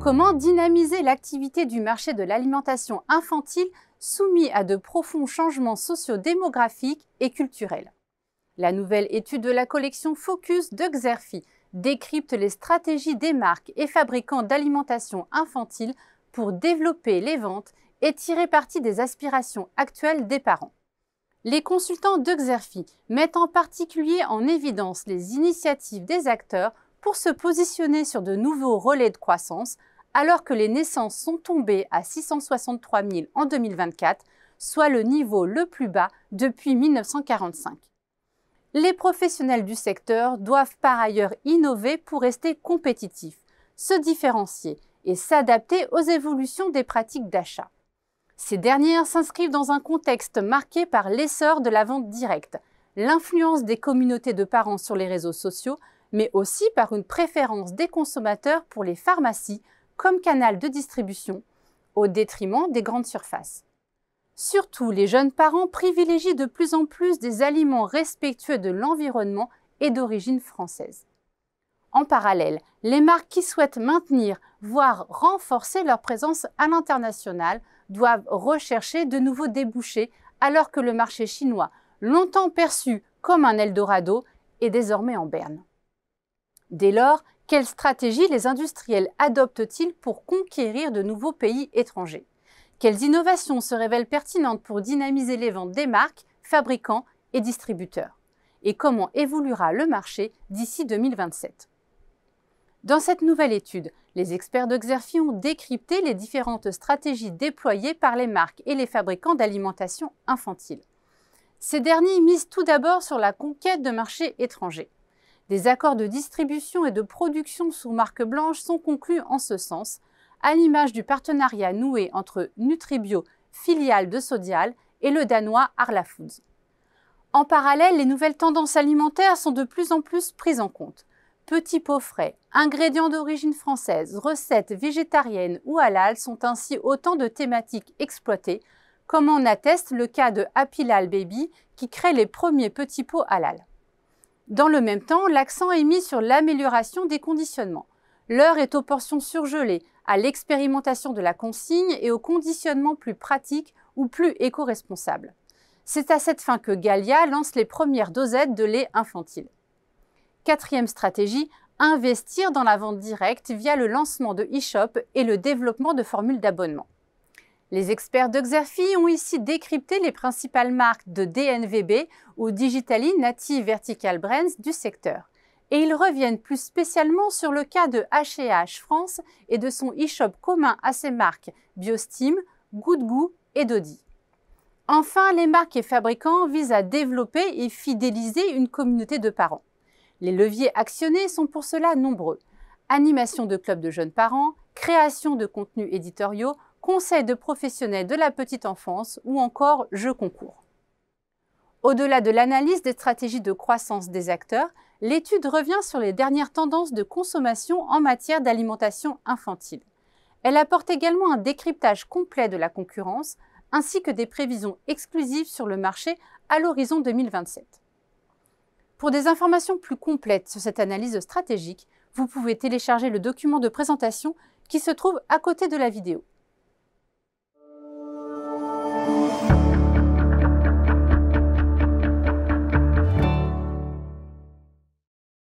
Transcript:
Comment dynamiser l'activité du marché de l'alimentation infantile soumis à de profonds changements socio-démographiques et culturels? La nouvelle étude de la collection Focus de Xerfi décrypte les stratégies des marques et fabricants d'alimentation infantile pour développer les ventes et tirer parti des aspirations actuelles des parents. Les consultants de Xerfi mettent en particulier en évidence les initiatives des acteurs pour se positionner sur de nouveaux relais de croissance, alors que les naissances sont tombées à 663 000 en 2024, soit le niveau le plus bas depuis 1945. Les professionnels du secteur doivent par ailleurs innover pour rester compétitifs, se différencier et s'adapter aux évolutions des pratiques d'achat. Ces dernières s'inscrivent dans un contexte marqué par l'essor de la vente directe, l'influence des communautés de parents sur les réseaux sociaux, mais aussi par une préférence des consommateurs pour les pharmacies comme canal de distribution, au détriment des grandes surfaces. Surtout, les jeunes parents privilégient de plus en plus des aliments respectueux de l'environnement et d'origine française. En parallèle, les marques qui souhaitent maintenir, voire renforcer leur présence à l'international, doivent rechercher de nouveaux débouchés alors que le marché chinois, longtemps perçu comme un Eldorado, est désormais en berne. Dès lors, quelle stratégie les industriels adoptent-ils pour conquérir de nouveaux pays étrangers? Quelles innovations se révèlent pertinentes pour dynamiser les ventes des marques, fabricants et distributeurs? Et comment évoluera le marché d'ici 2027? Dans cette nouvelle étude, les experts de Xerfi ont décrypté les différentes stratégies déployées par les marques et les fabricants d'alimentation infantile. Ces derniers misent tout d'abord sur la conquête de marchés étrangers. Des accords de distribution et de production sous marque blanche sont conclus en ce sens, à l'image du partenariat noué entre Nutribio, filiale de Sodial, et le danois Arla Foods. En parallèle, les nouvelles tendances alimentaires sont de plus en plus prises en compte. Petits pots frais, ingrédients d'origine française, recettes végétariennes ou halal sont ainsi autant de thématiques exploitées, comme en atteste le cas de Happy Lal Baby qui crée les premiers petits pots halal. Dans le même temps, l'accent est mis sur l'amélioration des conditionnements. L'heure est aux portions surgelées, à l'expérimentation de la consigne et au conditionnement plus pratique ou plus éco-responsable. C'est à cette fin que Gallia lance les premières dosettes de lait infantile. Quatrième stratégie, investir dans la vente directe via le lancement de e-shop et le développement de formules d'abonnement. Les experts de Xerfi ont ici décrypté les principales marques de DNVB ou Digitally Native Vertical Brands du secteur. Et ils reviennent plus spécialement sur le cas de H&H France et de son e-shop commun à ces marques BioSteam, Good Goût et Dodi. Enfin, les marques et fabricants visent à développer et fidéliser une communauté de parents. Les leviers actionnés sont pour cela nombreux. Animation de clubs de jeunes parents, création de contenus éditoriaux, conseils de professionnels de la petite enfance ou encore jeux concours. Au-delà de l'analyse des stratégies de croissance des acteurs, l'étude revient sur les dernières tendances de consommation en matière d'alimentation infantile. Elle apporte également un décryptage complet de la concurrence ainsi que des prévisions exclusives sur le marché à l'horizon 2027. Pour des informations plus complètes sur cette analyse stratégique, vous pouvez télécharger le document de présentation qui se trouve à côté de la vidéo.